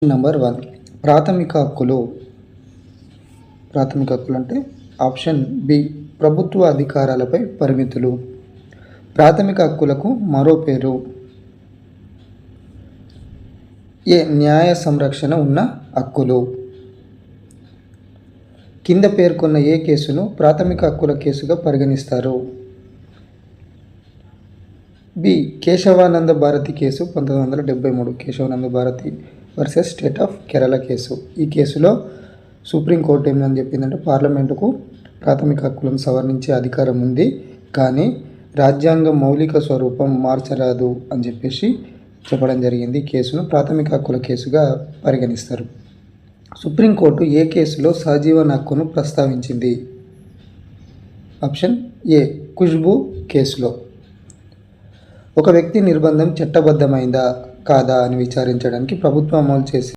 Number 1 ప్రాథమిక హక్కులు. ప్రాథమిక హక్కులు అంటే ఆప్షన్ బి ప్రభుత్వ అధికారాలపై పరిమితులు. ప్రాథమిక హక్కులకు మరో పేరు. ఏ న్యాయ సంరక్షణ ఉన్న హక్కులు. కింద పేర్కొన్న ఏ కేసును ప్రాథమిక హక్కుల కేసుగా పరిగణిస్తారు? B Kesavananda Bharati case 1973. Kesavananda Bharati versus state of Kerala case. ఈ కేసులో సుప్రీంకోర్టు ఏమని చెప్పిందంటే పార్లమెంటుకు ప్రాథమిక హక్కులను సవరించే అధికారం ఉంది, కానీ రాజ్యాంగం మౌలిక స్వరూపం మార్చరాదు అని చెప్పడం జరిగింది. కేసును ప్రాథమిక హక్కుల కేసుగా పరిగణిస్తారు. సుప్రీంకోర్టు ఏ కేసులో సహజీవన హక్కును ప్రస్తావించింది? ఆప్షన్ ఏ ఖుష్బూ కేసులో. ఒక వ్యక్తి నిర్బంధం చట్టబద్ధమైందా కాదా అని విచారించడానికి ప్రభుత్వం అమలు చేసే